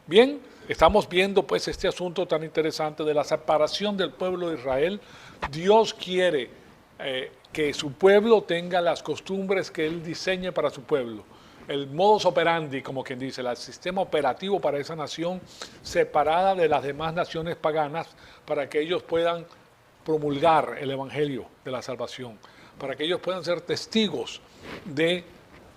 Bien, estamos viendo pues este asunto tan interesante de la separación del pueblo de Israel. Dios quiere que su pueblo tenga las costumbres que Él diseñe para su pueblo. El modus operandi, como quien dice, el sistema operativo para esa nación separada de las demás naciones paganas para que ellos puedan promulgar el evangelio de la salvación, para que ellos puedan ser testigos de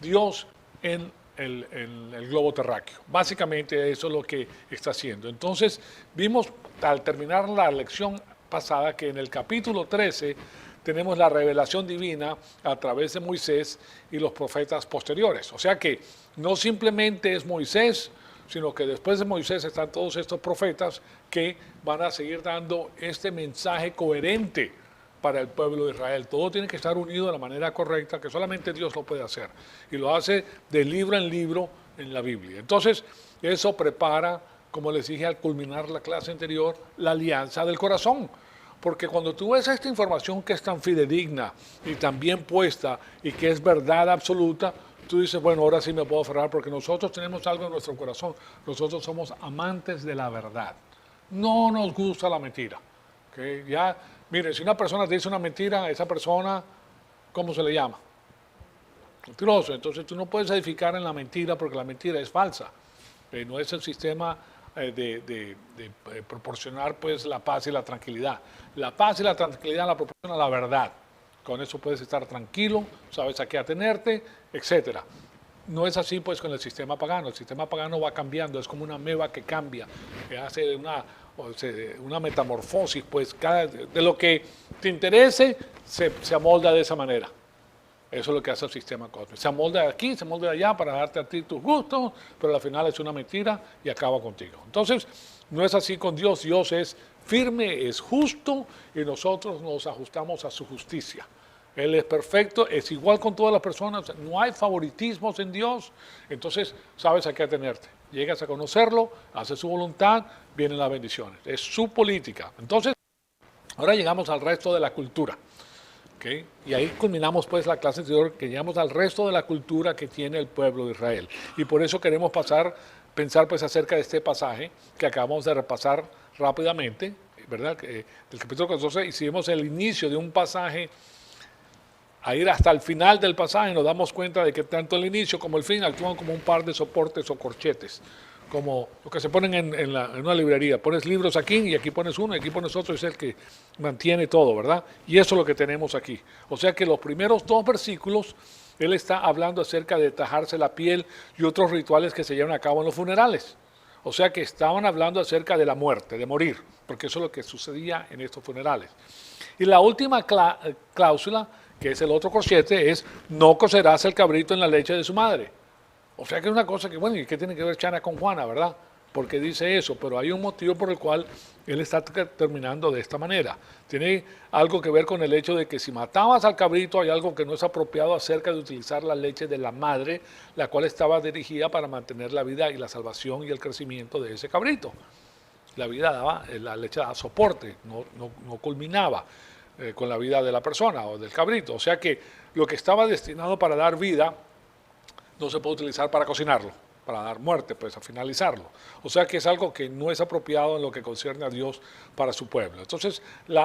Dios en el globo terráqueo. Básicamente eso es lo que está haciendo. Entonces vimos al terminar la lección pasada que en el capítulo 13 tenemos la revelación divina a través de Moisés y los profetas posteriores. O sea que no simplemente es Moisés, sino que después de Moisés están todos estos profetas que van a seguir dando este mensaje coherente para el pueblo de Israel. Todo tiene que estar unido de la manera correcta, que solamente Dios lo puede hacer. Y lo hace de libro en libro en la Biblia. Entonces, eso prepara, como les dije al culminar la clase anterior, la alianza del corazón. Porque cuando tú ves esta información que es tan fidedigna y tan bien puesta y que es verdad absoluta, tú dices, bueno, ahora sí me puedo aferrar porque nosotros tenemos algo en nuestro corazón. Nosotros somos amantes de la verdad. No nos gusta la mentira. ¿Okay? Ya, mire, si una persona te dice una mentira, esa persona, ¿cómo se le llama? Mentiroso. Entonces tú no puedes edificar en la mentira porque la mentira es falsa. No es el sistema de proporcionar pues la paz y la tranquilidad. La paz y la tranquilidad la proporciona la verdad. Con eso puedes estar tranquilo, sabes a qué atenerte, etcétera. No es así pues con el sistema pagano. El sistema pagano va cambiando, es como una ameba que cambia, que hace una metamorfosis, pues de lo que te interese se amolda de esa manera. Eso es lo que hace el sistema cósmico. Se amolda de aquí, se amolda de allá para darte a ti tus gustos, pero al final es una mentira y acaba contigo. Entonces, no es así con Dios. Dios es firme, es justo y nosotros nos ajustamos a su justicia. Él es perfecto, es igual con todas las personas, no hay favoritismos en Dios, entonces sabes a qué atenerte. Llegas a conocerlo, haces su voluntad, vienen las bendiciones. Es su política. Entonces, ahora llegamos al resto de la cultura. ¿Okay? Y ahí culminamos pues la clase anterior, que llegamos al resto de la cultura que tiene el pueblo de Israel. Y por eso queremos pensar pues acerca de este pasaje que acabamos de repasar rápidamente, ¿verdad? Del capítulo 14, hicimos el inicio de un pasaje a ir hasta el final del pasaje, nos damos cuenta de que tanto el inicio como el fin actúan como un par de soportes o corchetes, como lo que se ponen en una librería. Pones libros aquí y aquí pones uno y aquí pones otro, es el que mantiene todo, ¿verdad? Y eso es lo que tenemos aquí. O sea que los primeros dos versículos, él está hablando acerca de tajarse la piel y otros rituales que se llevan a cabo en los funerales. O sea que estaban hablando acerca de la muerte, de morir, porque eso es lo que sucedía en estos funerales. Y la última cláusula, que es el otro corchete, es no cocerás el cabrito en la leche de su madre. O sea que es una cosa que, bueno, ¿y qué tiene que ver Chana con Juana, verdad? Porque dice eso, pero hay un motivo por el cual él está terminando de esta manera. Tiene algo que ver con el hecho de que si matabas al cabrito hay algo que no es apropiado acerca de utilizar la leche de la madre, la cual estaba dirigida para mantener la vida y la salvación y el crecimiento de ese cabrito. La leche daba soporte, no culminaba con la vida de la persona o del cabrito. O sea que lo que estaba destinado para dar vida no se puede utilizar para cocinarlo, para dar muerte, pues a finalizarlo. O sea que es algo que no es apropiado en lo que concierne a Dios para su pueblo. Entonces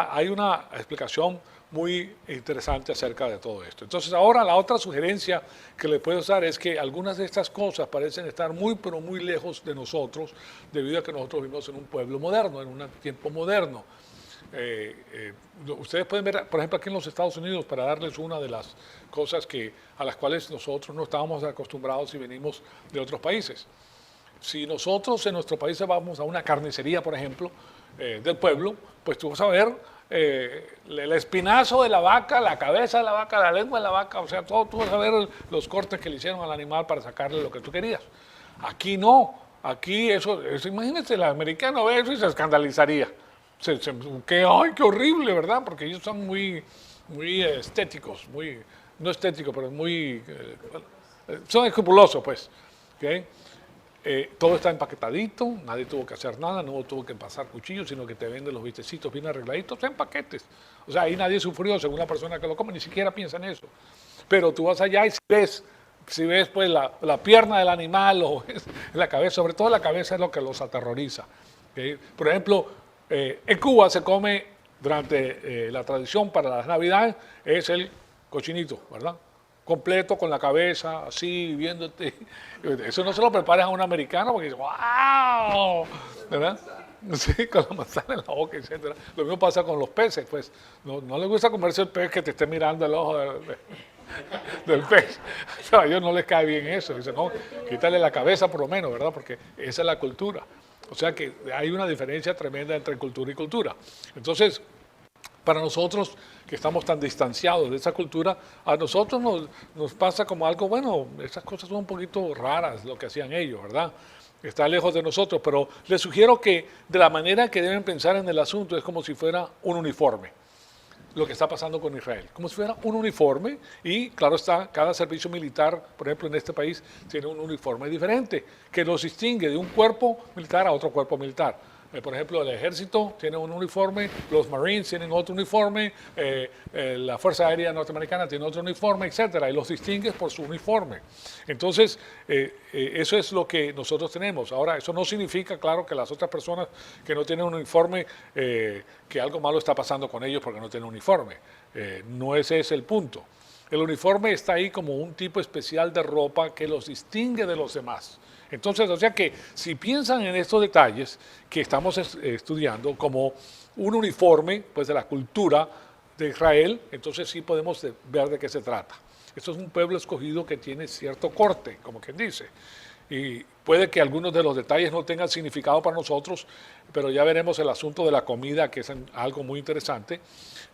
hay una explicación muy interesante acerca de todo esto. Entonces ahora la otra sugerencia que le puedo dar es que algunas de estas cosas parecen estar muy pero muy lejos de nosotros debido a que nosotros vivimos en un pueblo moderno, en un tiempo moderno. Ustedes pueden ver, por ejemplo, aquí en los Estados Unidos, para darles una de las cosas a las cuales nosotros no estábamos acostumbrados y venimos de otros países. Si nosotros en nuestro país vamos a una carnicería, por ejemplo, del pueblo, pues tú vas a ver el espinazo de la vaca, la cabeza de la vaca, la lengua de la vaca, o sea, todo, tú vas a ver los cortes que le hicieron al animal para sacarle lo que tú querías. Aquí no, aquí eso imagínense, el americano ve eso y se escandalizaría. Qué horrible, ¿verdad? Porque ellos son muy estéticos, no estéticos, pero muy, son escrupulosos, pues. ¿Okay? Todo está empaquetadito, nadie tuvo que hacer nada, no tuvo que pasar cuchillos, sino que te venden los bistecitos bien arregladitos en paquetes. O sea, ahí nadie sufrió, según la persona que lo come, ni siquiera piensa en eso. Pero tú vas allá y ves si ves pues la pierna del animal o la cabeza, sobre todo la cabeza es lo que los aterroriza. ¿Okay? Por ejemplo, en Cuba se come durante la tradición para las Navidades es el cochinito, ¿verdad? Completo con la cabeza, así, viéndote. Eso no se lo preparas a un americano porque dice, ¡wow! ¿Verdad? Sí, con la manzana en la boca, etc. Lo mismo pasa con los peces, pues. No les gusta comerse el pez que te esté mirando el ojo del pez. A ellos no les cae bien eso. Dicen, no, quítale la cabeza por lo menos, ¿verdad? Porque esa es la cultura. O sea que hay una diferencia tremenda entre cultura y cultura. Entonces, para nosotros que estamos tan distanciados de esa cultura, a nosotros nos pasa como algo, bueno, esas cosas son un poquito raras lo que hacían ellos, ¿verdad? Está lejos de nosotros, pero les sugiero que de la manera que deben pensar en el asunto es como si fuera un uniforme, lo que está pasando con Israel, como si fuera un uniforme y claro está, cada servicio militar, por ejemplo en este país, tiene un uniforme diferente que los distingue de un cuerpo militar a otro cuerpo militar. Por ejemplo, el ejército tiene un uniforme, los Marines tienen otro uniforme, la Fuerza Aérea Norteamericana tiene otro uniforme, etcétera, y los distingues por su uniforme. Entonces, eso es lo que nosotros tenemos. Ahora, eso no significa, claro, que las otras personas que no tienen un uniforme, que algo malo está pasando con ellos porque no tienen un uniforme. No ese es el punto. El uniforme está ahí como un tipo especial de ropa que los distingue de los demás. Entonces, o sea que si piensan en estos detalles que estamos estudiando como un uniforme pues, de la cultura de Israel, entonces sí podemos ver de qué se trata. Esto es un pueblo escogido que tiene cierto corte, como quien dice. Y puede que algunos de los detalles no tengan significado para nosotros, pero ya veremos el asunto de la comida, que es algo muy interesante.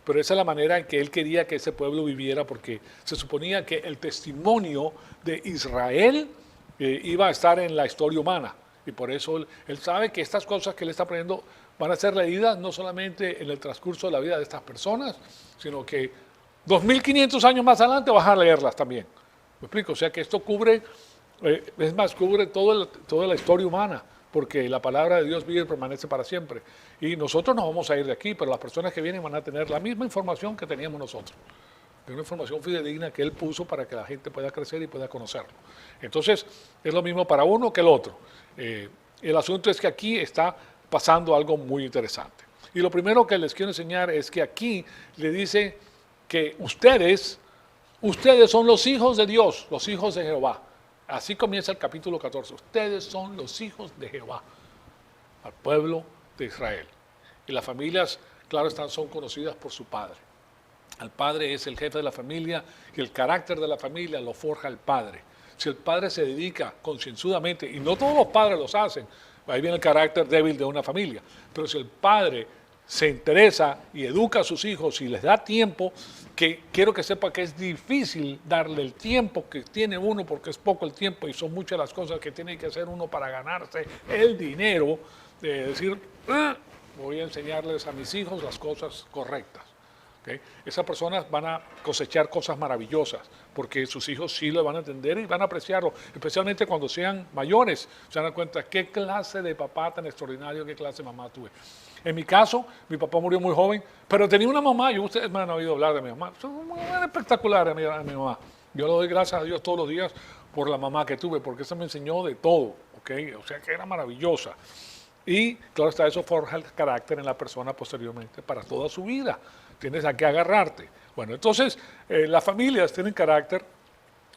Pero esa es la manera en que él quería que ese pueblo viviera, porque se suponía que el testimonio de Israel iba a estar en la historia humana. Y por eso él sabe que estas cosas que él está aprendiendo van a ser leídas no solamente en el transcurso de la vida de estas personas, sino que 2500 años más adelante vas a leerlas también. ¿Me explico? O sea que esto cubre, es más, cubre toda la historia humana, porque la palabra de Dios vive y permanece para siempre. Y nosotros nos vamos a ir de aquí, pero las personas que vienen van a tener la misma información que teníamos nosotros. De una información fidedigna que él puso para que la gente pueda crecer y pueda conocerlo. Entonces, es lo mismo para uno que el otro. El asunto es que aquí está pasando algo muy interesante. Y lo primero que les quiero enseñar es que aquí le dice que ustedes son los hijos de Dios, los hijos de Jehová. Así comienza el capítulo 14. Ustedes son los hijos de Jehová, al pueblo de Israel. Y las familias, claro están, son conocidas por su padre. El padre es el jefe de la familia y el carácter de la familia lo forja el padre. Si el padre se dedica concienzudamente, y no todos los padres los hacen, ahí viene el carácter débil de una familia, pero si el padre se interesa y educa a sus hijos y les da tiempo, que quiero que sepa que es difícil darle el tiempo que tiene uno porque es poco el tiempo y son muchas las cosas que tiene que hacer uno para ganarse el dinero, de decir, voy a enseñarles a mis hijos las cosas correctas. ¿Okay? Esas personas van a cosechar cosas maravillosas porque sus hijos sí lo van a entender y van a apreciarlo, especialmente cuando sean mayores. Se dan cuenta qué clase de papá tan extraordinario, qué clase de mamá tuve. En mi caso, mi papá murió muy joven, pero tenía una mamá, y ustedes me han oído hablar de mi mamá, es espectacular a mi mamá. Yo le doy gracias a Dios todos los días por la mamá que tuve, porque esa me enseñó de todo, ¿okay? O sea que era maravillosa. Y claro está, eso forja el carácter en la persona posteriormente para toda su vida. Tienes a qué agarrarte. Bueno, entonces las familias tienen carácter.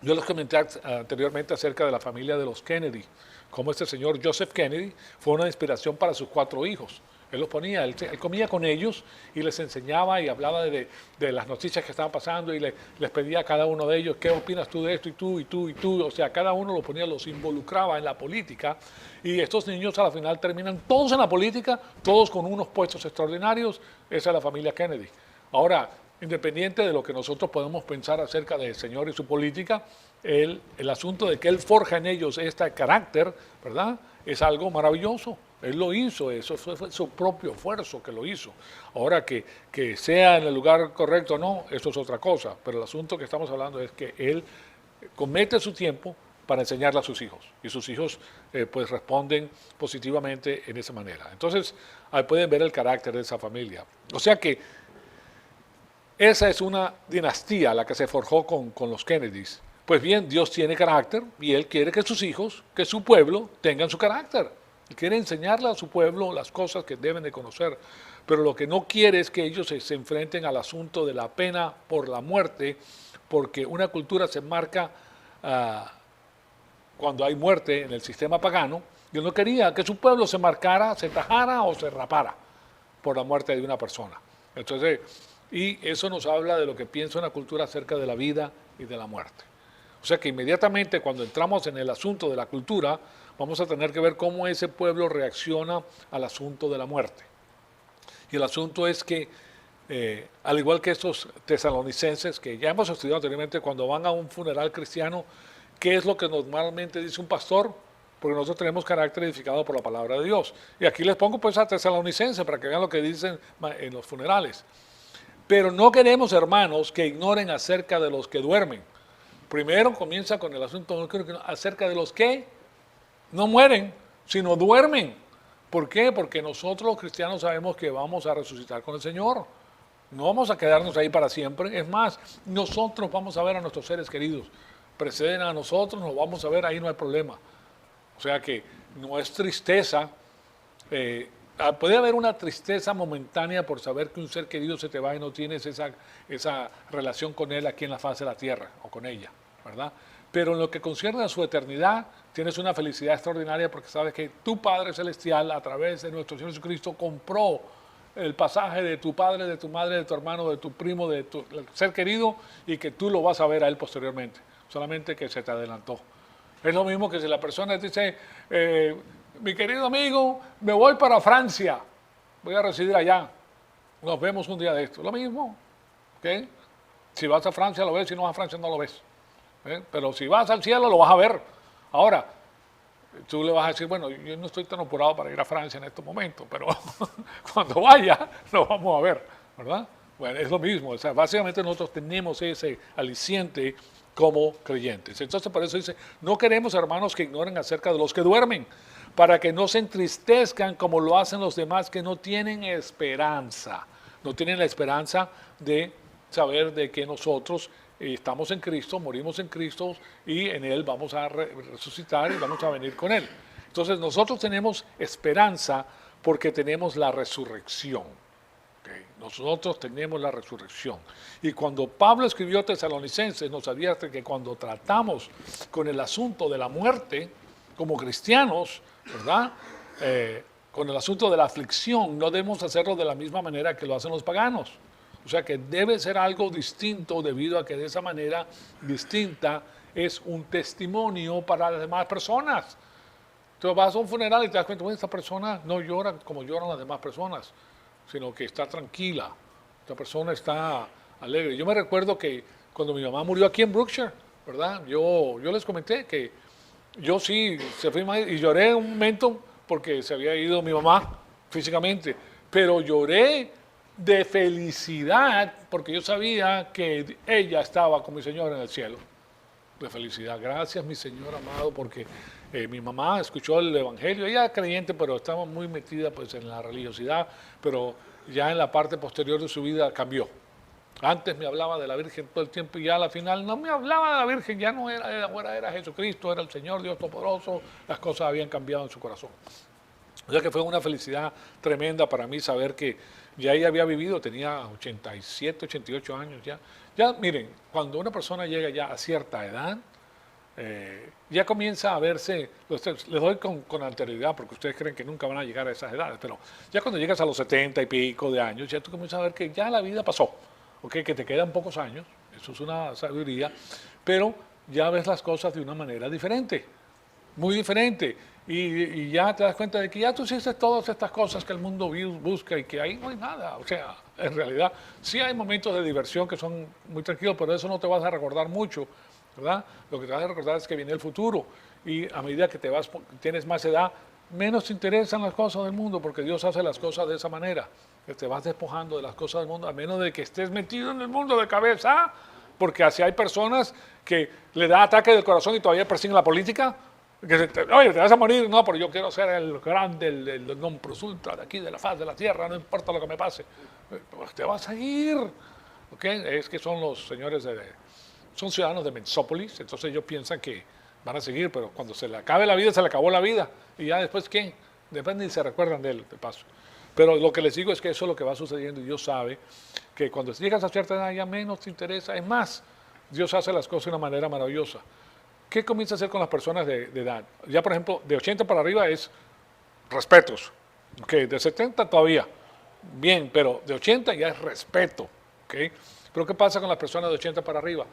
Yo les comenté anteriormente acerca de la familia de los Kennedy, como este señor Joseph Kennedy fue una inspiración para sus 4 hijos. Él los ponía, él comía con ellos y les enseñaba y hablaba de las noticias que estaban pasando y les pedía a cada uno de ellos, ¿qué opinas tú de esto? Y tú, y tú, y tú. O sea, cada uno lo ponía, los involucraba en la política. Y estos niños a la final terminan todos en la política, todos con unos puestos extraordinarios. Esa es la familia Kennedy. Ahora, independiente de lo que nosotros podemos pensar acerca del Señor y su política, el asunto de que Él forja en ellos este carácter, ¿verdad? Es algo maravilloso. Él lo hizo, eso fue su propio esfuerzo que lo hizo. Ahora que sea en el lugar correcto o no, eso es otra cosa. Pero el asunto que estamos hablando es que Él comete su tiempo para enseñarle a sus hijos. Y sus hijos pues responden positivamente en esa manera. Entonces, ahí pueden ver el carácter de esa familia. O sea que esa es una dinastía la que se forjó con los Kennedys, Pues bien, Dios tiene carácter y Él quiere que sus hijos, que su pueblo, tengan su carácter. Él quiere enseñarle a su pueblo las cosas que deben de conocer. Pero lo que no quiere es que ellos se enfrenten al asunto de la pena por la muerte, porque una cultura se marca cuando hay muerte en el sistema pagano. Dios no quería que su pueblo se marcara, se tajara o se rapara por la muerte de una persona. Entonces, y eso nos habla de lo que piensa una cultura acerca de la vida y de la muerte. O sea que inmediatamente cuando entramos en el asunto de la cultura, vamos a tener que ver cómo ese pueblo reacciona al asunto de la muerte. Y el asunto es que, al igual que estos tesalonicenses, que ya hemos estudiado anteriormente, cuando van a un funeral cristiano, ¿qué es lo que normalmente dice un pastor? Porque nosotros tenemos carácter edificado por la palabra de Dios. Y aquí les pongo pues a tesalonicenses para que vean lo que dicen en los funerales. Pero no queremos, hermanos, que ignoren acerca de los que duermen. Primero comienza con el asunto acerca de los que no mueren, sino duermen. ¿Por qué? Porque nosotros los cristianos sabemos que vamos a resucitar con el Señor. No vamos a quedarnos ahí para siempre. Es más, nosotros vamos a ver a nuestros seres queridos. Preceden a nosotros, nos vamos a ver, ahí no hay problema. O sea que no es tristeza. Puede haber una tristeza momentánea por saber que un ser querido se te va y no tienes esa relación con él aquí en la faz de la tierra o con ella, ¿verdad? Pero en lo que concierne a su eternidad, tienes una felicidad extraordinaria porque sabes que tu Padre Celestial, a través de nuestro Señor Jesucristo, compró el pasaje de tu padre, de tu madre, de tu hermano, de tu primo, de tu ser querido, y que tú lo vas a ver a él posteriormente, solamente que se te adelantó. Es lo mismo que si la persona dice, mi querido amigo, me voy para Francia, voy a residir allá, nos vemos un día de esto. Lo mismo, ¿ok? Si vas a Francia lo ves, si no vas a Francia no lo ves. Pero si vas al cielo lo vas a ver. Ahora, tú le vas a decir, bueno, yo no estoy tan apurado para ir a Francia en estos momentos, pero cuando vaya lo vamos a ver, ¿verdad? Bueno, es lo mismo, o sea, básicamente nosotros tenemos ese aliciente como creyentes. Entonces por eso dice, no queremos, hermanos, que ignoren acerca de los que duermen, para que no se entristezcan como lo hacen los demás que no tienen esperanza. No tienen la esperanza de saber de que nosotros estamos en Cristo, morimos en Cristo y en Él vamos a resucitar y vamos a venir con Él. Entonces nosotros tenemos esperanza porque tenemos la resurrección. Okay. Nosotros tenemos la resurrección. Y cuando Pablo escribió a Tesalonicenses, nos advierte que cuando tratamos con el asunto de la muerte, como cristianos, ¿verdad? Con el asunto de la aflicción, no debemos hacerlo de la misma manera que lo hacen los paganos. O sea que debe ser algo distinto debido a que de esa manera distinta es un testimonio para las demás personas. Tú vas a un funeral y te das cuenta, bueno, esta persona no llora como lloran las demás personas, sino que está tranquila, esta persona está alegre. Yo me recuerdo que cuando mi mamá murió aquí en Brookshire, ¿verdad? Yo les comenté que yo sí, se fue y lloré un momento porque se había ido mi mamá físicamente, pero lloré de felicidad porque yo sabía que ella estaba con mi Señor en el cielo. De felicidad. Gracias, mi Señor amado, porque mi mamá escuchó el Evangelio. Ella es creyente, pero estaba muy metida pues, en la religiosidad, pero ya en la parte posterior de su vida cambió. Antes me hablaba de la Virgen todo el tiempo y ya a la final no me hablaba de la Virgen, ya no era Jesucristo, era el Señor Dios Todopoderoso, las cosas habían cambiado en su corazón. O sea que fue una felicidad tremenda para mí saber que ya ella había vivido, tenía 87, 88 años ya. Ya, miren, cuando una persona llega ya a cierta edad, ya comienza a verse, les doy con anterioridad porque ustedes creen que nunca van a llegar a esas edades, pero ya cuando llegas a los 70 y pico de años, ya tú comienzas a ver que ya la vida pasó, ¿okay? Que te quedan pocos años, eso es una sabiduría, pero ya ves las cosas de una manera diferente, muy diferente. Y ya te das cuenta de que ya tú hiciste todas estas cosas que el mundo busca y que ahí no hay nada. O sea, en realidad sí hay momentos de diversión que son muy tranquilos, pero eso no te vas a recordar mucho, ¿verdad? Lo que te vas a recordar es que viene el futuro y a medida que tienes más edad, menos te interesan las cosas del mundo porque Dios hace las cosas de esa manera, que te vas despojando de las cosas del mundo a menos de que estés metido en el mundo de cabeza, porque así hay personas que le da ataque del corazón y todavía persiguen la política. Oye, te vas a morir, no, pero yo quiero ser el grande, el non plus ultra de aquí, de la faz de la tierra, no importa lo que me pase. Pues te vas a ir, ¿ok? Es que son los señores son ciudadanos de Mensópolis, entonces ellos piensan que van a seguir, pero cuando se le acabe la vida, se le acabó la vida. Y ya después, ¿qué? Después ni se recuerdan de él, de paso. Pero lo que les digo es que eso es lo que va sucediendo y Dios sabe que cuando llegas a cierta edad ya menos te interesa. Es más, Dios hace las cosas de una manera maravillosa. ¿Qué comienza a hacer con las personas de edad? Ya, por ejemplo, de 80 para arriba es respetos. Okay, de 70 todavía, bien, pero de 80 ya es respeto. Okay. Pero ¿qué pasa con las personas de 80 para arriba?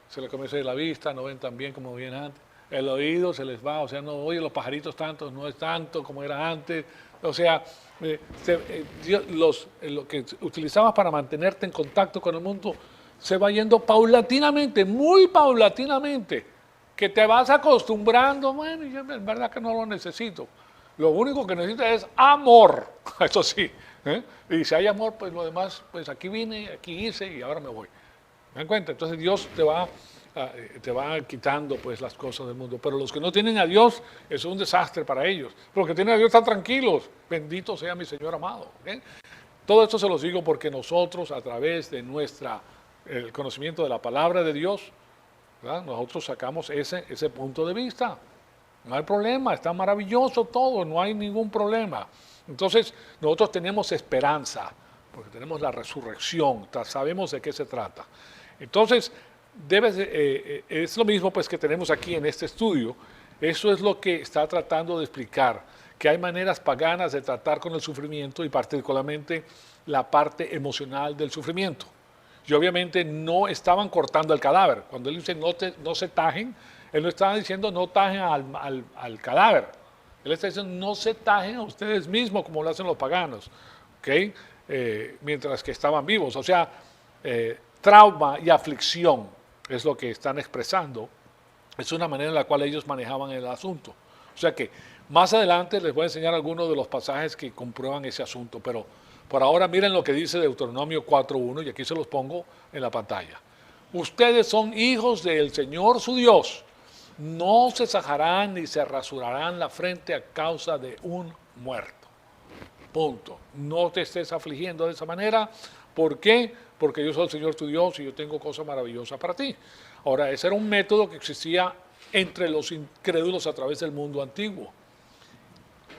Se les comienza a ir la vista, no ven tan bien como bien antes. El oído se les va, o sea, no oye los pajaritos tanto, no es tanto como era antes. O sea, lo que utilizabas para mantenerte en contacto con el mundo se va yendo paulatinamente, muy paulatinamente, que te vas acostumbrando. Bueno, yo en verdad que no lo necesito. Lo único que necesitas es amor, eso sí. Y si hay amor, pues lo demás, pues aquí vine, aquí hice y ahora me voy. ¿Me dan cuenta? Entonces Dios te va quitando pues las cosas del mundo. Pero los que no tienen a Dios, es un desastre para ellos. Los que tienen a Dios están tranquilos. Bendito sea mi Señor amado. ¿Okay? Todo esto se los digo porque nosotros, a través de el conocimiento de la palabra de Dios, ¿verdad? Nosotros sacamos ese punto de vista. No hay problema, está maravilloso todo, no hay ningún problema. Entonces, nosotros tenemos esperanza, porque tenemos la resurrección, sabemos de qué se trata. Entonces, es lo mismo pues que tenemos aquí en este estudio. Eso es lo que está tratando de explicar, que hay maneras paganas de tratar con el sufrimiento y particularmente la parte emocional del sufrimiento. Y obviamente no estaban cortando el cadáver. Cuando él dice no se tajen, él no estaba diciendo no tajen al cadáver. Él está diciendo no se tajen a ustedes mismos como lo hacen los paganos, ¿okay? Mientras que estaban vivos. O sea, trauma y aflicción es lo que están expresando. Es una manera en la cual ellos manejaban el asunto. O sea que más adelante les voy a enseñar algunos de los pasajes que comprueban ese asunto, pero por ahora miren lo que dice Deuteronomio 4.1 y aquí se los pongo en la pantalla. Ustedes son hijos del Señor su Dios. No se sajarán ni se rasurarán la frente a causa de un muerto. Punto. No te estés afligiendo de esa manera. ¿Por qué? Porque yo soy el Señor tu Dios y yo tengo cosas maravillosas para ti. Ahora, ese era un método que existía entre los incrédulos a través del mundo antiguo.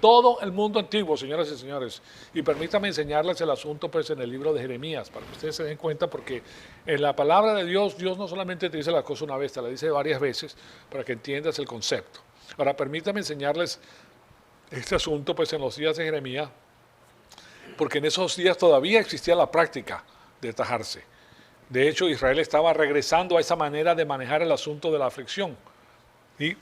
Todo el mundo antiguo, señoras y señores. Y permítame enseñarles el asunto pues en el libro de Jeremías, para que ustedes se den cuenta, porque en la palabra de Dios, Dios no solamente te dice la cosa una vez, te la dice varias veces para que entiendas el concepto. Ahora, permítame enseñarles este asunto pues en los días de Jeremías, porque en esos días todavía existía la práctica de tajarse. De hecho, Israel estaba regresando a esa manera de manejar el asunto de la aflicción, y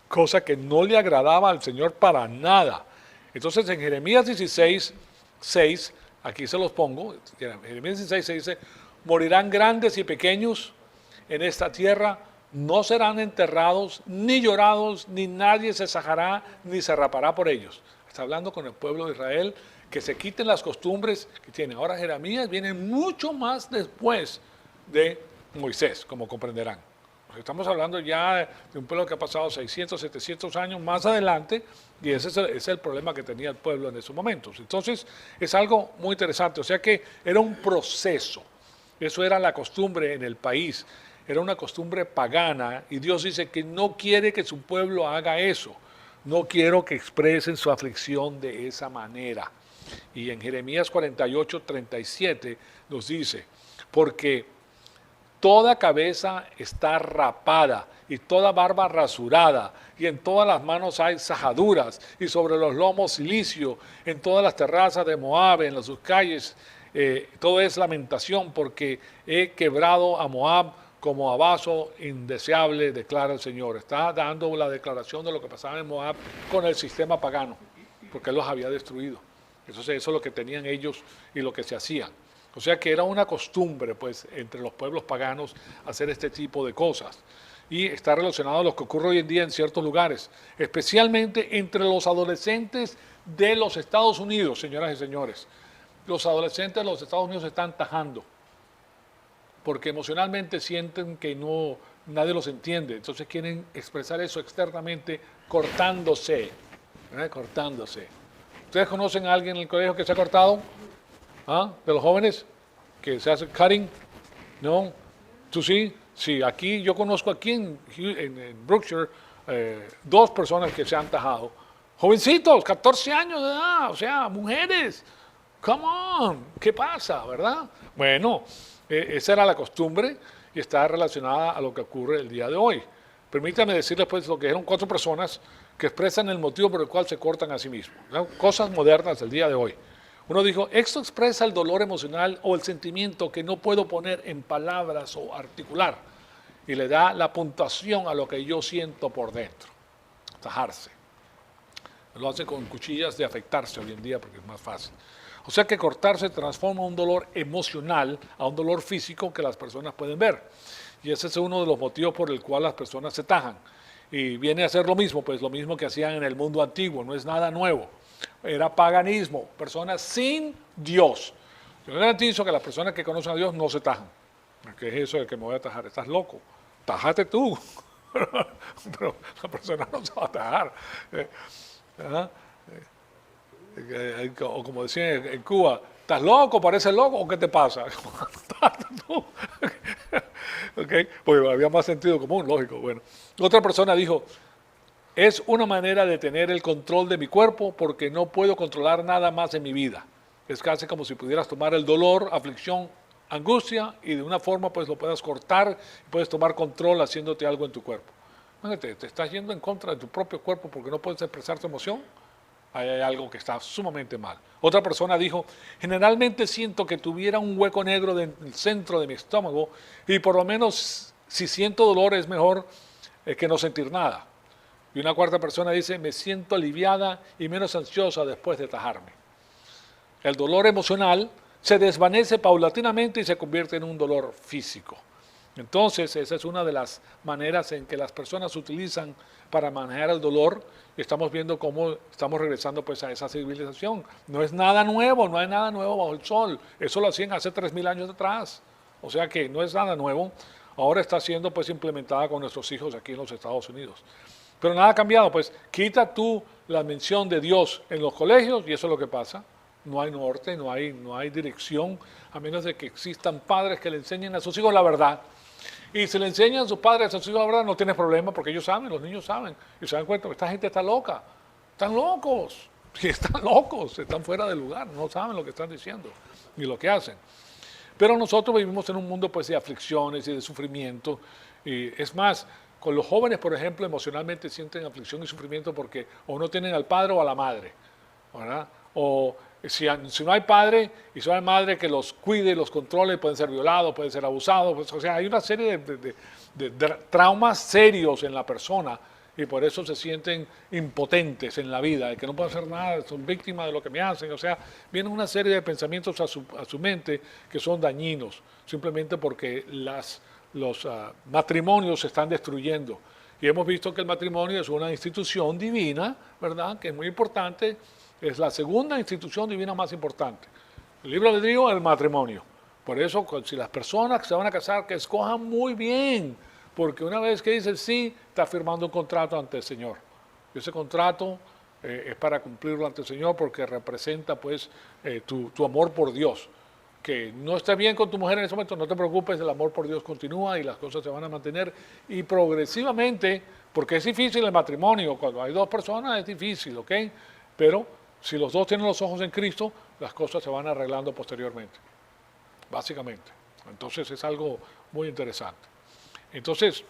cosa que no le agradaba al Señor para nada. Entonces en Jeremías 16:6, aquí se los pongo, Jeremías 16:6 dice, morirán grandes y pequeños en esta tierra, no serán enterrados, ni llorados, ni nadie se sajará, ni se rapará por ellos. Está hablando con el pueblo de Israel, que se quiten las costumbres que tiene. Ahora Jeremías viene mucho más después de Moisés, como comprenderán. Estamos hablando ya de un pueblo que ha pasado 600, 700 años más adelante y ese es el problema que tenía el pueblo en esos momentos. Entonces es algo muy interesante, o sea que era un proceso, eso era la costumbre en el país, era una costumbre pagana y Dios dice que no quiere que su pueblo haga eso, no quiero que expresen su aflicción de esa manera. Y en Jeremías 48:37 nos dice, porque toda cabeza está rapada y toda barba rasurada, y en todas las manos hay sajaduras, y sobre los lomos silicio, en todas las terrazas de Moab, en sus calles, todo es lamentación, porque he quebrado a Moab como a vaso indeseable, declara el Señor. Está dando la declaración de lo que pasaba en Moab con el sistema pagano, porque él los había destruido. Entonces eso es lo que tenían ellos y lo que se hacían. O sea que era una costumbre, pues, entre los pueblos paganos hacer este tipo de cosas. Y está relacionado a lo que ocurre hoy en día en ciertos lugares, especialmente entre los adolescentes de los Estados Unidos, señoras y señores. Los adolescentes de los Estados Unidos se están tajando, porque emocionalmente sienten que nadie los entiende. Entonces quieren expresar eso externamente cortándose, cortándose. ¿Ustedes conocen a alguien en el colegio que se ha cortado? ¿Ah? ¿De los jóvenes que se hace cutting? ¿No? ¿Tú sí? Sí, aquí yo conozco aquí en Brookshire dos personas que se han tajado. Jovencitos, 14 años de edad, o sea, mujeres. Come on, ¿qué pasa, verdad? Bueno, esa era la costumbre y está relacionada a lo que ocurre el día de hoy. Permítanme decirles pues lo que eran cuatro personas que expresan el motivo por el cual se cortan a sí mismos. ¿No? Cosas modernas del día de hoy. Uno dijo, esto expresa el dolor emocional o el sentimiento que no puedo poner en palabras o articular. Y le da la puntuación a lo que yo siento por dentro. Tajarse. Lo hace con cuchillas de afectarse hoy en día porque es más fácil. O sea que cortarse transforma un dolor emocional a un dolor físico que las personas pueden ver. Y ese es uno de los motivos por el cual las personas se tajan. Y viene a ser lo mismo, pues lo mismo que hacían en el mundo antiguo, no es nada nuevo. Era paganismo, personas sin Dios. Yo garantizo que las personas que conocen a Dios no se tajan. ¿Qué es eso de que me voy a tajar? Estás loco. Tájate tú. Pero la persona no se va a tajar. O como decían en Cuba, ¿estás loco? ¿Pareces loco? ¿O qué te pasa? Okay. Pues había más sentido común, lógico. Bueno, otra persona dijo, es una manera de tener el control de mi cuerpo porque no puedo controlar nada más en mi vida. Es casi como si pudieras tomar el dolor, aflicción, angustia y de una forma pues lo puedas cortar y puedes tomar control haciéndote algo en tu cuerpo. Fíjate, te estás yendo en contra de tu propio cuerpo porque no puedes expresar tu emoción. Ahí hay algo que está sumamente mal. Otra persona dijo, generalmente siento que tuviera un hueco negro en el centro de mi estómago y por lo menos si siento dolor es mejor que no sentir nada. Y una cuarta persona dice, me siento aliviada y menos ansiosa después de tajarme. El dolor emocional se desvanece paulatinamente y se convierte en un dolor físico. Entonces, esa es una de las maneras en que las personas utilizan para manejar el dolor. Estamos viendo cómo estamos regresando pues a esa civilización. No es nada nuevo, no hay nada nuevo bajo el sol. Eso lo hacían hace 3000 años atrás. O sea que no es nada nuevo. Ahora está siendo pues implementada con nuestros hijos aquí en los Estados Unidos. Pero nada ha cambiado, pues quita tú la mención de Dios en los colegios y eso es lo que pasa. No hay norte, no hay dirección, a menos de que existan padres que le enseñen a sus hijos la verdad. Y si le enseñan a sus padres a sus hijos la verdad, no tienes problema porque ellos saben, los niños saben. Y se dan cuenta que esta gente está loca, están locos, y están locos, están fuera de lugar, no saben lo que están diciendo ni lo que hacen. Pero nosotros vivimos en un mundo pues de aflicciones y de sufrimiento. Y es más, con los jóvenes, por ejemplo, emocionalmente sienten aflicción y sufrimiento porque o no tienen al padre o a la madre, ¿verdad? O si no hay padre y solo hay madre que los cuide, los controle, pueden ser violados, pueden ser abusados. Pues, o sea, hay una serie de traumas serios en la persona y por eso se sienten impotentes en la vida, de que no pueden hacer nada, son víctimas de lo que me hacen. O sea, vienen una serie de pensamientos a su mente que son dañinos, simplemente porque los matrimonios se están destruyendo. Y hemos visto que el matrimonio es una institución divina, ¿verdad?, que es muy importante. Es la segunda institución divina más importante. El libre albedrío es el matrimonio. Por eso, si las personas que se van a casar, que escojan muy bien, porque una vez que dicen sí, está firmando un contrato ante el Señor. Y ese contrato es para cumplirlo ante el Señor porque representa pues tu amor por Dios. Que no esté bien con tu mujer en ese momento, no te preocupes, el amor por Dios continúa y las cosas se van a mantener. Y progresivamente, porque es difícil el matrimonio, cuando hay dos personas es difícil, ¿ok? Pero si los dos tienen los ojos en Cristo, las cosas se van arreglando posteriormente, básicamente. Entonces es algo muy interesante. Entonces,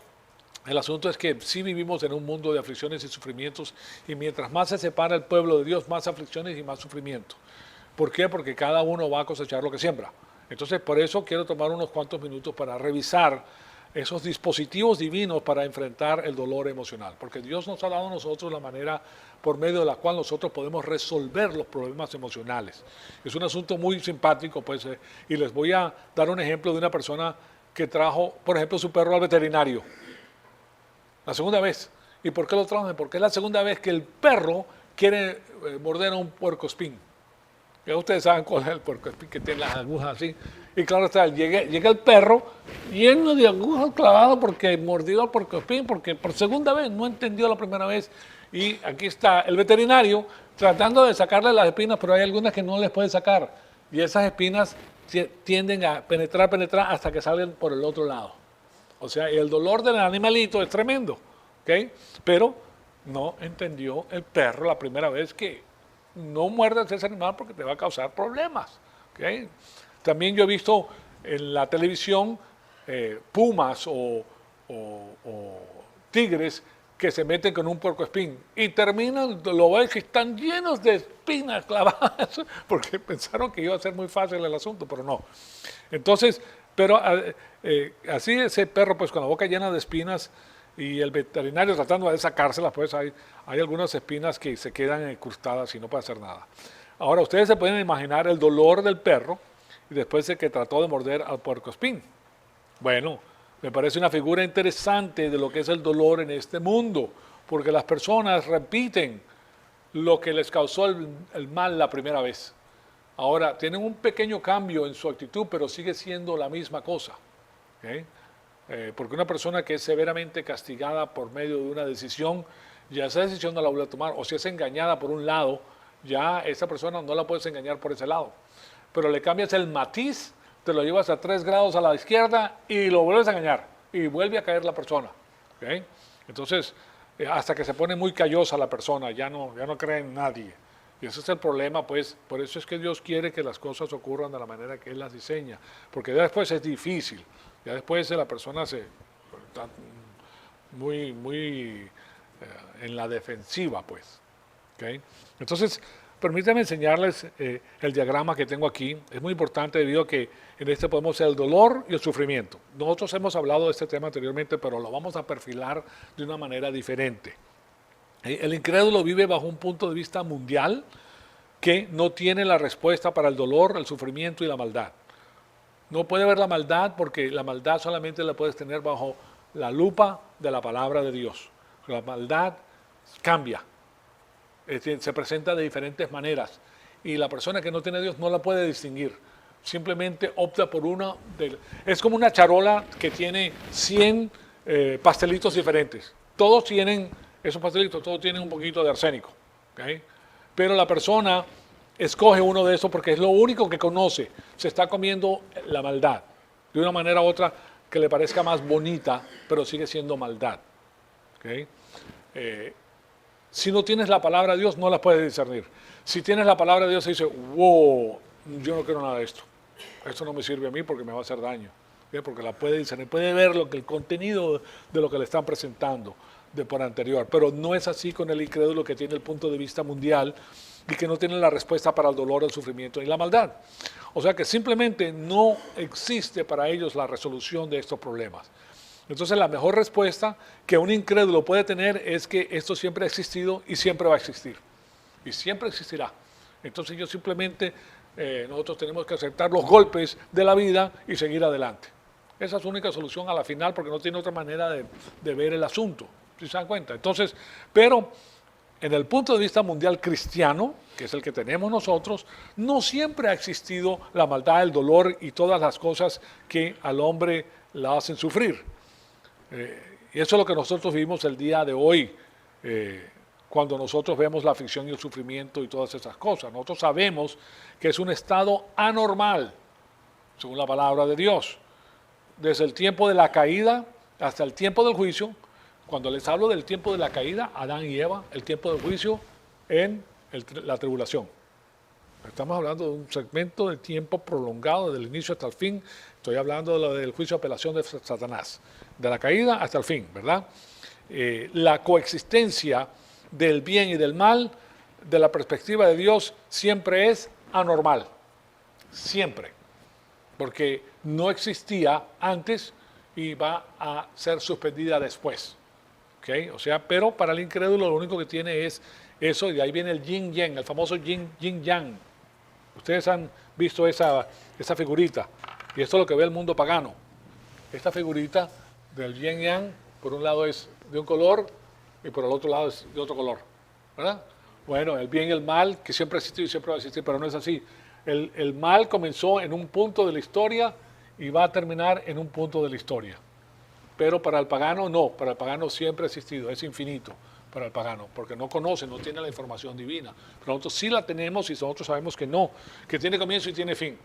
el asunto es que sí vivimos en un mundo de aflicciones y sufrimientos y mientras más se separa el pueblo de Dios, más aflicciones y más sufrimiento. ¿Por qué? Porque cada uno va a cosechar lo que siembra. Entonces, por eso quiero tomar unos cuantos minutos para revisar esos dispositivos divinos para enfrentar el dolor emocional, porque Dios nos ha dado a nosotros la manera por medio de la cual nosotros podemos resolver los problemas emocionales. Es un asunto muy simpático, pues, y les voy a dar un ejemplo de una persona que trajo, por ejemplo, su perro al veterinario, la segunda vez. ¿Y por qué lo trajo? Porque es la segunda vez que el perro quiere morder a un puercoespín. Ya ustedes saben cuál es el puercoespín, que tiene las agujas así. Y claro está, llega el perro lleno de agujas clavadas porque mordió al puercoespín, porque por segunda vez no entendió la primera vez. Y aquí está el veterinario tratando de sacarle las espinas, pero hay algunas que no les puede sacar. Y esas espinas tienden a penetrar hasta que salen por el otro lado. O sea, el dolor del animalito es tremendo, ¿ok? Pero no entendió el perro la primera vez que no muerdas ese animal porque te va a causar problemas, ¿ok? También yo he visto en la televisión pumas o tigres que se meten con un puercoespín y terminan, lo ves que están llenos de espinas clavadas, porque pensaron que iba a ser muy fácil el asunto, pero no. Entonces, pero así ese perro, pues con la boca llena de espinas y el veterinario tratando de sacárselas, pues hay algunas espinas que se quedan incrustadas y no puede hacer nada. Ahora, ustedes se pueden imaginar el dolor del perro y después de que trató de morder al puercoespín. Bueno, me parece una figura interesante de lo que es el dolor en este mundo, porque las personas repiten lo que les causó el mal la primera vez. Ahora, tienen un pequeño cambio en su actitud, pero sigue siendo la misma cosa. ¿Okay? Porque una persona que es severamente castigada por medio de una decisión, ya esa decisión no la vuelve a tomar, o si es engañada por un lado, ya esa persona no la puedes engañar por ese lado. Pero le cambias el matiz, te lo llevas a 3 grados a la izquierda y lo vuelves a engañar y vuelve a caer la persona. ¿Okay? Entonces, hasta que se pone muy callosa la persona, ya no cree en nadie. Y ese es el problema, pues, por eso es que Dios quiere que las cosas ocurran de la manera que Él las diseña, porque ya después es difícil, ya después la persona está muy en la defensiva, pues. ¿Okay? Entonces, permítanme enseñarles el diagrama que tengo aquí. Es muy importante debido a que en este podemos ver el dolor y el sufrimiento. Nosotros hemos hablado de este tema anteriormente, pero lo vamos a perfilar de una manera diferente. El incrédulo vive bajo un punto de vista mundial que no tiene la respuesta para el dolor, el sufrimiento y la maldad. No puede ver la maldad porque la maldad solamente la puedes tener bajo la lupa de la palabra de Dios. La maldad cambia. Se presenta de diferentes maneras y la persona que no tiene a Dios no la puede distinguir, simplemente opta por una es como una charola que tiene 100 pastelitos diferentes, todos tienen esos pastelitos, todos tienen un poquito de arsénico, ¿okay? Pero la persona escoge uno de esos porque es lo único que conoce, se está comiendo la maldad de una manera u otra que le parezca más bonita, pero sigue siendo maldad, ¿okay? Si no tienes la palabra de Dios, no la puedes discernir. Si tienes la palabra de Dios, se dice, wow, yo no quiero nada de esto. Esto no me sirve a mí porque me va a hacer daño. ¿Sí? Porque la puede discernir, puede ver el contenido de lo que le están presentando de por anterior. Pero no es así con el incrédulo que tiene el punto de vista mundial y que no tiene la respuesta para el dolor, el sufrimiento y la maldad. O sea que simplemente no existe para ellos la resolución de estos problemas. Entonces la mejor respuesta que un incrédulo puede tener es que esto siempre ha existido y siempre va a existir. Y siempre existirá. Entonces yo simplemente, nosotros tenemos que aceptar los golpes de la vida y seguir adelante. Esa es su única solución a la final porque no tiene otra manera de ver el asunto, si se dan cuenta. Entonces, pero en el punto de vista mundial cristiano, que es el que tenemos nosotros, no siempre ha existido la maldad, el dolor y todas las cosas que al hombre la hacen sufrir. Y eso es lo que nosotros vivimos el día de hoy, cuando nosotros vemos la aflicción y el sufrimiento y todas esas cosas. Nosotros sabemos que es un estado anormal, según la palabra de Dios. Desde el tiempo de la caída hasta el tiempo del juicio, cuando les hablo del tiempo de la caída, Adán y Eva, el tiempo del juicio en la tribulación. Estamos hablando de un segmento de tiempo prolongado, desde el inicio hasta el fin. Estoy hablando de lo del juicio de apelación de Satanás, de la caída hasta el fin, ¿verdad? La coexistencia del bien y del mal, de la perspectiva de Dios, siempre es anormal. Siempre. Porque no existía antes y va a ser suspendida después. ¿Okay? O sea, pero para el incrédulo lo único que tiene es eso, y de ahí viene el yin-yang, el famoso yin-yang. Ustedes han visto esa figurita, y esto es lo que ve el mundo pagano. Esta figurita del yin-yang, por un lado es de un color, y por el otro lado es de otro color, ¿verdad? Bueno, el bien y el mal, que siempre ha existido y siempre va a existir, pero no es así. El mal comenzó en un punto de la historia y va a terminar en un punto de la historia. Pero para el pagano no, para el pagano siempre ha existido, es infinito para el pagano, porque no conoce, no tiene la información divina. Pero nosotros sí la tenemos y nosotros sabemos que no, que tiene comienzo y tiene fin.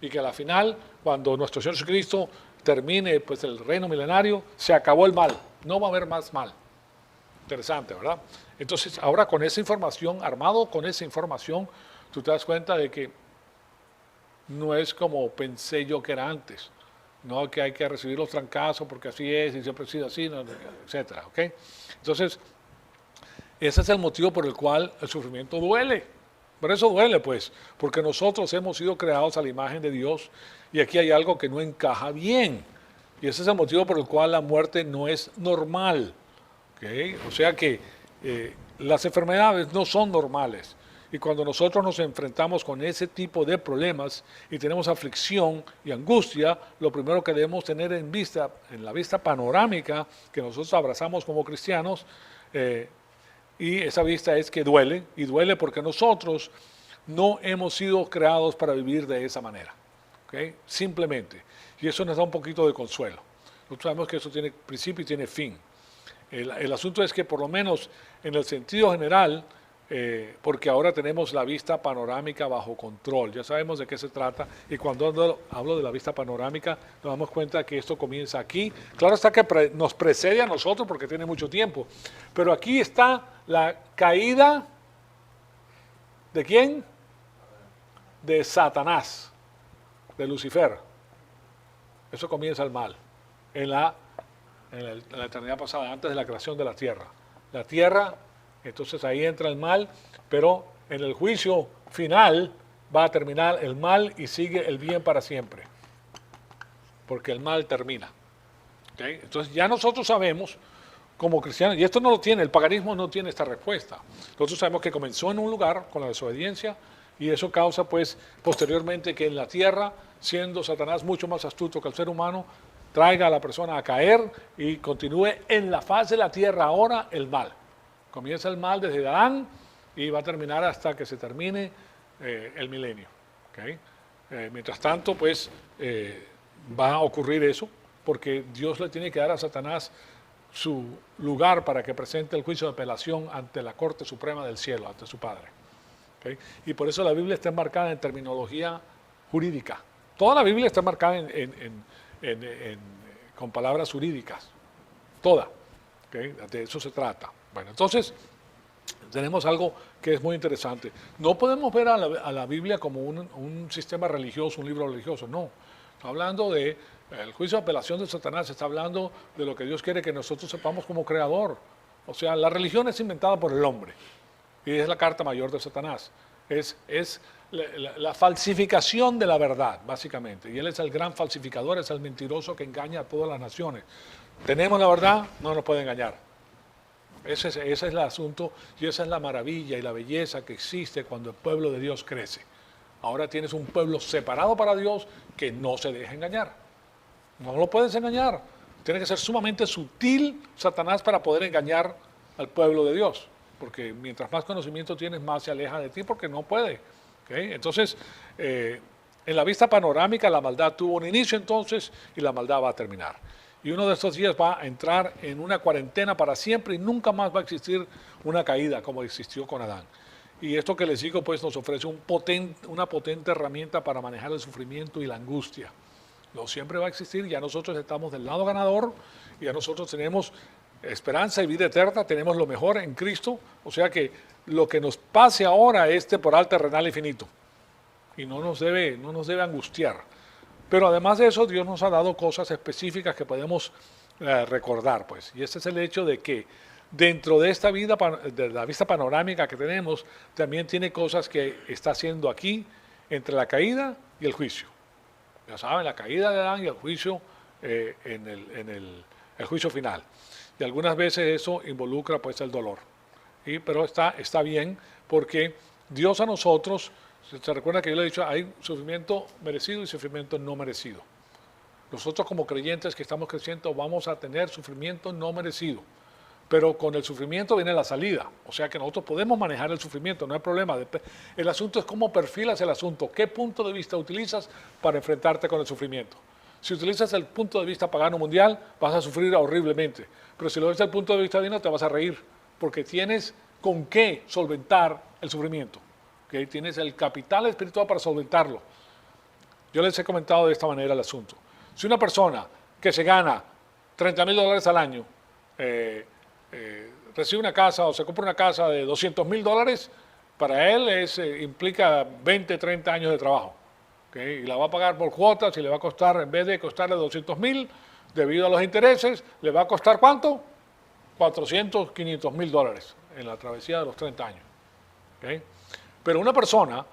Y que a la final, cuando nuestro Señor Jesucristo termine pues el reino milenario, se acabó el mal, no va a haber más mal. Interesante, ¿verdad? Entonces, ahora con esa información, armado con esa información, tú te das cuenta de que no es como pensé yo que era antes. No que hay que recibir los trancazos porque así es y siempre ha sido así, no, etcétera, ¿ok? Entonces, ese es el motivo por el cual el sufrimiento duele. Por eso duele, pues, porque nosotros hemos sido creados a la imagen de Dios y aquí hay algo que no encaja bien. Y ese es el motivo por el cual la muerte no es normal. ¿Okay? O sea que las enfermedades no son normales. Y cuando nosotros nos enfrentamos con ese tipo de problemas y tenemos aflicción y angustia, lo primero que debemos tener en vista, en la vista panorámica que nosotros abrazamos como cristianos, y esa vista es que duele, y duele porque nosotros no hemos sido creados para vivir de esa manera. ¿Okay? Simplemente. Y eso nos da un poquito de consuelo. Nosotros sabemos que eso tiene principio y tiene fin. El asunto es que por lo menos en el sentido general, porque ahora tenemos la vista panorámica bajo control, ya sabemos de qué se trata, y cuando hablo de la vista panorámica nos damos cuenta que esto comienza aquí. Claro está que nos precede a nosotros porque tiene mucho tiempo, pero aquí está la caída ¿de quién? De Satanás, de Lucifer. Eso comienza el mal en la eternidad pasada, antes de la creación de la tierra. La tierra, entonces ahí entra el mal, pero en el juicio final va a terminar el mal y sigue el bien para siempre, porque el mal termina. ¿Okay? Entonces ya nosotros sabemos, como cristianos, y esto no lo tiene, el paganismo no tiene esta respuesta. Nosotros sabemos que comenzó en un lugar con la desobediencia y eso causa pues posteriormente que en la tierra, siendo Satanás mucho más astuto que el ser humano, traiga a la persona a caer y continúe en la faz de la tierra ahora el mal. Comienza el mal desde Adán y va a terminar hasta que se termine el milenio. ¿Okay? Mientras tanto, pues va a ocurrir eso, porque Dios le tiene que dar a Satanás su lugar para que presente el juicio de apelación ante la Corte Suprema del Cielo, ante su Padre. ¿Okay? Y por eso la Biblia está enmarcada en terminología jurídica. Toda la Biblia está enmarcada con palabras jurídicas, toda, ¿okay? De eso se trata. Bueno, entonces tenemos algo que es muy interesante. No podemos ver a la Biblia como un sistema religioso, un libro religioso, no. Está hablando de el juicio de apelación de Satanás, está hablando de lo que Dios quiere que nosotros sepamos como creador. O sea, la religión es inventada por el hombre y es la carta mayor de Satanás. Es la falsificación de la verdad, básicamente. Y él es el gran falsificador, es el mentiroso que engaña a todas las naciones. Tenemos la verdad, no nos puede engañar. Ese es el asunto y esa es la maravilla y la belleza que existe cuando el pueblo de Dios crece. Ahora tienes un pueblo separado para Dios que no se deja engañar. No lo puedes engañar. Tiene que ser sumamente sutil Satanás para poder engañar al pueblo de Dios. Porque mientras más conocimiento tienes, más se aleja de ti porque no puede. ¿Okay? Entonces, en la vista panorámica, la maldad tuvo un inicio entonces y la maldad va a terminar. Y uno de estos días va a entrar en una cuarentena para siempre y nunca más va a existir una caída como existió con Adán. Y esto que les digo, pues nos ofrece una potente herramienta para manejar el sufrimiento y la angustia. No siempre va a existir, ya nosotros estamos del lado ganador, y ya nosotros tenemos esperanza y vida eterna, tenemos lo mejor en Cristo, o sea que lo que nos pase ahora es temporal, terrenal y finito, y no nos debe angustiar. Pero además de eso, Dios nos ha dado cosas específicas que podemos recordar, pues, y este es el hecho de que dentro de esta vida, de la vista panorámica que tenemos, también tiene cosas que está haciendo aquí entre la caída y el juicio. Ya saben, la caída de Adán y el juicio el juicio final. Y algunas veces eso involucra pues el dolor. Pero está bien porque Dios a nosotros, se recuerda que yo le he dicho, hay sufrimiento merecido y sufrimiento no merecido. Nosotros como creyentes que estamos creciendo vamos a tener sufrimiento no merecido. Pero con el sufrimiento viene la salida. O sea que nosotros podemos manejar el sufrimiento, no hay problema. El asunto es cómo perfilas el asunto, qué punto de vista utilizas para enfrentarte con el sufrimiento. Si utilizas el punto de vista pagano mundial, vas a sufrir horriblemente. Pero si lo ves desde el punto de vista divino, te vas a reír, porque tienes con qué solventar el sufrimiento. ¿Okay? Tienes el capital espiritual para solventarlo. Yo les he comentado de esta manera el asunto. Si una persona que se gana $30,000 al año recibe una casa o se compra una casa de $200,000, para él implica 20, 30 años de trabajo. ¿Okay? Y la va a pagar por cuotas y le va a costar, en vez de costarle 200,000, debido a los intereses, le va a costar ¿cuánto? 400, $500,000 en la travesía de los 30 años. ¿Okay? Pero una persona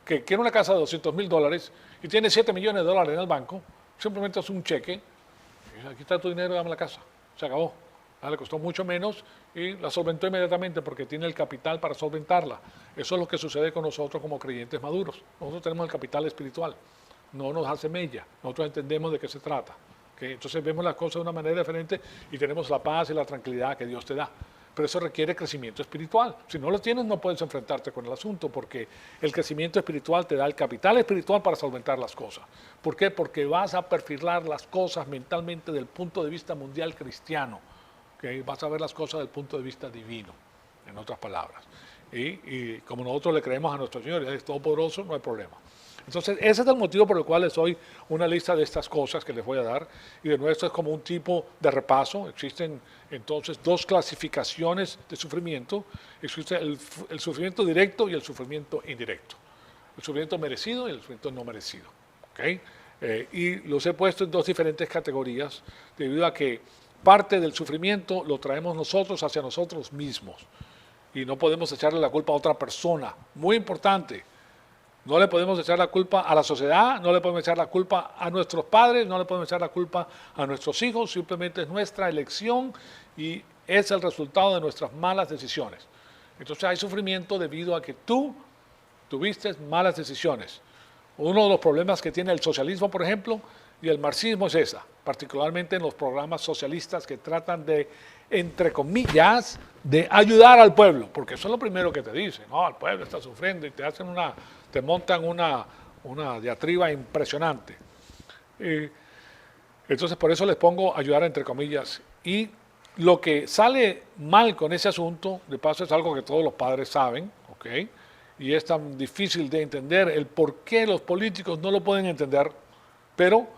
que quiere una casa de $200,000 y tiene $7 millones en el banco, simplemente hace un cheque, y dice, aquí está tu dinero, dame la casa, se acabó. Le costó mucho menos y la solventó inmediatamente porque tiene el capital para solventarla. Eso es lo que sucede con nosotros como creyentes maduros. Nosotros tenemos el capital espiritual, no nos hace mella, nosotros entendemos de qué se trata. ¿Okay? Entonces vemos las cosas de una manera diferente y tenemos la paz y la tranquilidad que Dios te da. Pero eso requiere crecimiento espiritual. Si no lo tienes, no puedes enfrentarte con el asunto, porque el crecimiento espiritual te da el capital espiritual para solventar las cosas. ¿Por qué? Porque vas a perfilar las cosas mentalmente del punto de vista mundial cristiano. ¿Okay? Vas a ver las cosas del punto de vista divino, en otras palabras. Y como nosotros le creemos a nuestro Señor, Él es todopoderoso, no hay problema. Entonces, ese es el motivo por el cual les doy una lista de estas cosas que les voy a dar. Y de nuevo, esto es como un tipo de repaso. Existen entonces dos clasificaciones de sufrimiento. Existe el sufrimiento directo y el sufrimiento indirecto. El sufrimiento merecido y el sufrimiento no merecido. ¿Okay? Y los he puesto en dos diferentes categorías debido a que parte del sufrimiento lo traemos nosotros hacia nosotros mismos. Y no podemos echarle la culpa a otra persona. Muy importante. No le podemos echar la culpa a la sociedad, no le podemos echar la culpa a nuestros padres, no le podemos echar la culpa a nuestros hijos, simplemente es nuestra elección y es el resultado de nuestras malas decisiones. Entonces hay sufrimiento debido a que tú tuviste malas decisiones. Uno de los problemas que tiene el socialismo, por ejemplo, y el marxismo es esa, particularmente en los programas socialistas que tratan de, entre comillas, de ayudar al pueblo, porque eso es lo primero que te dicen, no, el pueblo está sufriendo y te montan una diatriba impresionante. Entonces por eso les pongo ayudar entre comillas. Y lo que sale mal con ese asunto, de paso es algo que todos los padres saben, ¿ok? Y es tan difícil de entender el por qué los políticos no lo pueden entender, pero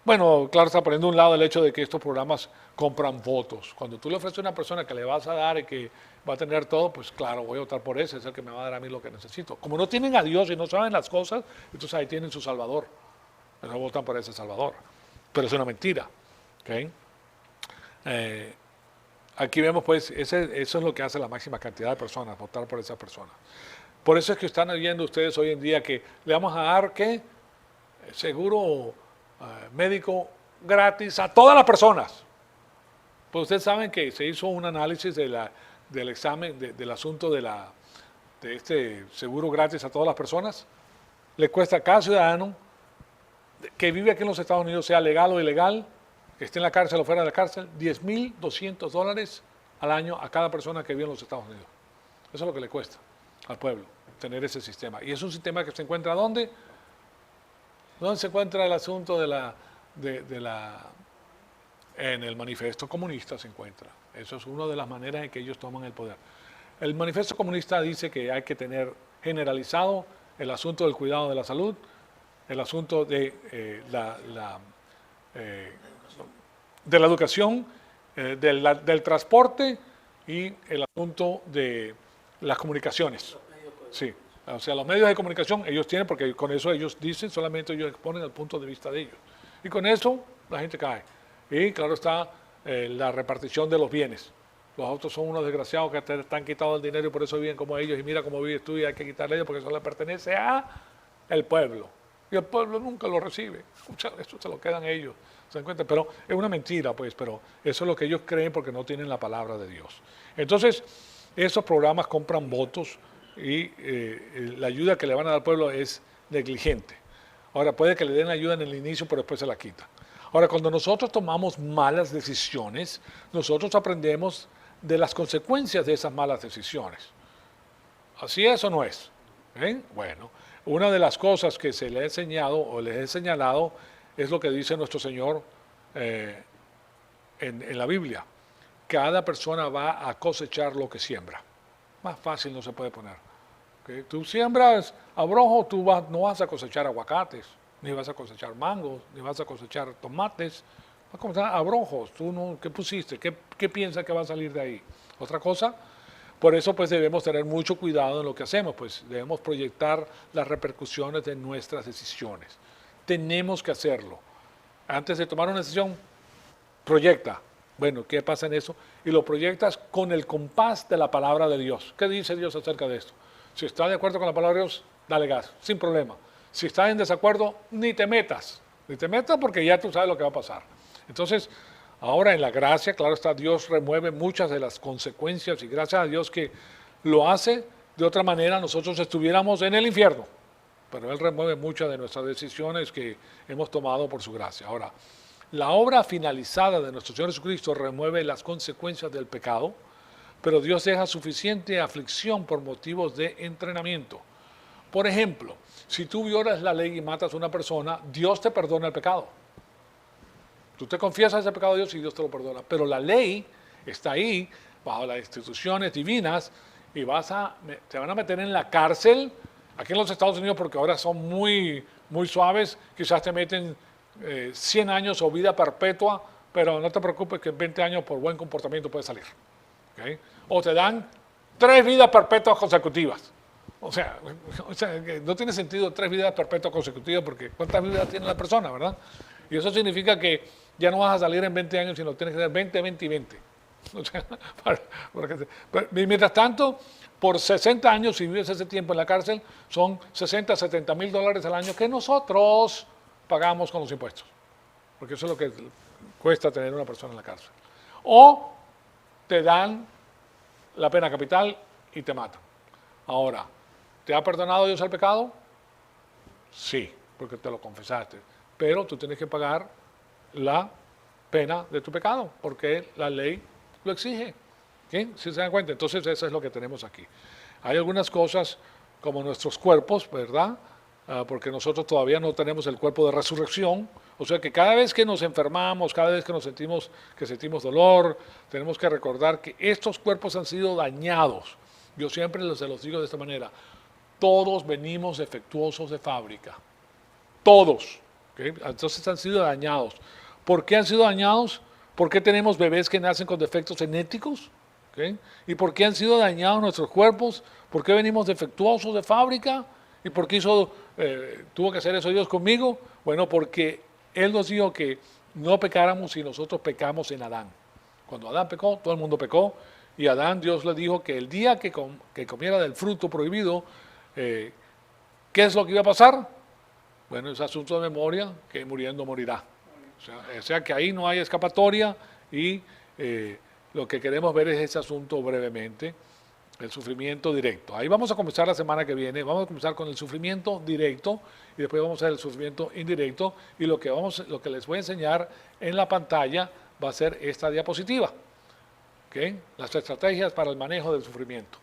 bueno, claro, está poniendo a un lado el hecho de que estos programas compran votos. Cuando tú le ofreces a una persona que le vas a dar y que va a tener todo, pues claro, voy a votar por ese, es el que me va a dar a mí lo que necesito. Como no tienen a Dios y no saben las cosas, entonces ahí tienen su Salvador. No votan por ese Salvador. Pero es una mentira. ¿Okay? Aquí vemos, pues, eso es lo que hace la máxima cantidad de personas, votar por esa persona. Por eso es que están oyendo ustedes hoy en día que le vamos a dar, ¿qué? Seguro médico gratis a todas las personas. Pues ustedes saben que se hizo un análisis del examen, del asunto de este seguro gratis a todas las personas. Le cuesta a cada ciudadano que vive aquí en los Estados Unidos, sea legal o ilegal, que esté en la cárcel o fuera de la cárcel, $10,200 al año a cada persona que vive en los Estados Unidos. Eso es lo que le cuesta al pueblo, tener ese sistema. Y es un sistema que se encuentra ¿dónde? ¿Dónde se encuentra el asunto en el manifiesto comunista se encuentra? Eso es una de las maneras en que ellos toman el poder. El manifiesto comunista dice que hay que tener generalizado el asunto del cuidado de la salud, el asunto de la educación, del transporte y el asunto de las comunicaciones. Sí. O sea, los medios de comunicación ellos tienen, porque con eso ellos dicen, solamente ellos exponen el punto de vista de ellos. Y con eso la gente cae. Y claro está la repartición de los bienes. Los otros son unos desgraciados que te están quitando el dinero y por eso viven como ellos. Y mira cómo vives tú y hay que quitarle a ellos porque eso le pertenece al pueblo. Y el pueblo nunca lo recibe. Eso se lo quedan ellos. ¿Se dan cuenta? Pero es una mentira, pues, pero eso es lo que ellos creen porque no tienen la palabra de Dios. Entonces, esos programas compran votos y la ayuda que le van a dar al pueblo es negligente. Ahora, puede que le den ayuda en el inicio, pero después se la quita. Ahora, cuando nosotros tomamos malas decisiones, nosotros aprendemos de las consecuencias de esas malas decisiones. ¿Así es o no es? Bueno, una de las cosas que se le ha enseñado o les he señalado es lo que dice nuestro Señor en la Biblia. Cada persona va a cosechar lo que siembra. Más fácil no se puede poner. ¿Okay? Tú siembras abrojo, no vas a cosechar aguacates. ni vas a cosechar mangos, ni vas a cosechar tomates, vas a cosechar abrojos. ¿Tú no, qué pusiste? ¿Qué piensas que va a salir de ahí? Otra cosa, por eso pues debemos tener mucho cuidado en lo que hacemos, pues debemos proyectar las repercusiones de nuestras decisiones. Tenemos que hacerlo. Antes de tomar una decisión, proyecta. Bueno, ¿qué pasa en eso? Y lo proyectas con el compás de la palabra de Dios. ¿Qué dice Dios acerca de esto? Si estás de acuerdo con la palabra de Dios, dale gas, sin problema. Si estás en desacuerdo, ni te metas. Ni te metas porque ya tú sabes lo que va a pasar. Entonces, ahora en la gracia, claro está, Dios remueve muchas de las consecuencias y gracias a Dios que lo hace. De otra manera, nosotros estuviéramos en el infierno. Pero Él remueve muchas de nuestras decisiones que hemos tomado por su gracia. Ahora, la obra finalizada de nuestro Señor Jesucristo remueve las consecuencias del pecado, pero Dios deja suficiente aflicción por motivos de entrenamiento. Por ejemplo, si tú violas la ley y matas a una persona, Dios te perdona el pecado. Tú te confiesas ese pecado a Dios y Dios te lo perdona. Pero la ley está ahí, bajo las instituciones divinas, y te van a meter en la cárcel, aquí en los Estados Unidos, porque ahora son muy suaves, quizás te meten 100 años o vida perpetua, pero no te preocupes que en 20 años por buen comportamiento puedes salir. ¿Okay? O te dan 3 vidas perpetuas consecutivas. O sea, no tiene sentido 3 vidas perpetuas consecutivas porque ¿cuántas vidas tiene la persona, verdad? Y eso significa que ya no vas a salir en 20 años, sino tienes que tener 20, 20 y 20. O sea, mientras tanto, por 60 años, si vives ese tiempo en la cárcel, son 60, 70 mil dólares al año que nosotros pagamos con los impuestos. Porque eso es lo que cuesta tener una persona en la cárcel. O te dan la pena capital y te matan. Ahora, ¿te ha perdonado Dios el pecado? Sí, porque te lo confesaste. Pero tú tienes que pagar la pena de tu pecado, porque la ley lo exige. ¿Sí? ¿Sí se dan cuenta? Entonces eso es lo que tenemos aquí. Hay algunas cosas como nuestros cuerpos, ¿verdad? Porque nosotros todavía no tenemos el cuerpo de resurrección. O sea que cada vez que nos enfermamos, cada vez que sentimos dolor, tenemos que recordar que estos cuerpos han sido dañados. Yo siempre se los digo de esta manera. Todos venimos defectuosos de fábrica. Todos. ¿Okay? Entonces han sido dañados. ¿Por qué han sido dañados? ¿Por qué tenemos bebés que nacen con defectos genéticos? ¿Okay? ¿Y por qué han sido dañados nuestros cuerpos? ¿Por qué venimos defectuosos de fábrica? ¿Y por qué tuvo que hacer eso Dios conmigo? Bueno, porque Él nos dijo que no pecáramos si nosotros pecamos en Adán. Cuando Adán pecó, todo el mundo pecó. Y a Adán Dios le dijo que el día que comiera del fruto prohibido, ¿qué es lo que iba a pasar? Bueno, es asunto de memoria, que muriendo morirá. O sea que ahí no hay escapatoria y lo que queremos ver es ese asunto brevemente, el sufrimiento directo. Ahí vamos a comenzar la semana que viene, vamos a comenzar con el sufrimiento directo y después vamos a ver el sufrimiento indirecto y lo que les voy a enseñar en la pantalla va a ser esta diapositiva. ¿Okay? Las estrategias para el manejo del sufrimiento.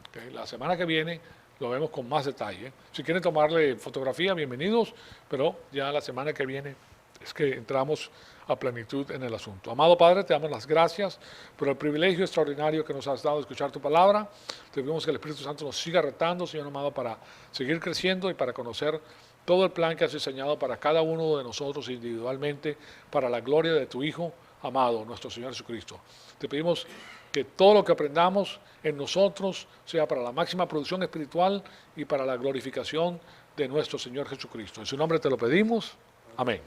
¿Okay? La semana que viene lo vemos con más detalle. Si quieren tomarle fotografía, bienvenidos, pero ya la semana que viene es que entramos a plenitud en el asunto. Amado Padre, te damos las gracias por el privilegio extraordinario que nos has dado de escuchar tu palabra. Te pedimos que el Espíritu Santo nos siga retando, Señor amado, para seguir creciendo y para conocer todo el plan que has diseñado para cada uno de nosotros individualmente, para la gloria de tu Hijo amado, nuestro Señor Jesucristo. Te pedimos que todo lo que aprendamos en nosotros sea para la máxima producción espiritual y para la glorificación de nuestro Señor Jesucristo. En su nombre te lo pedimos. Amén.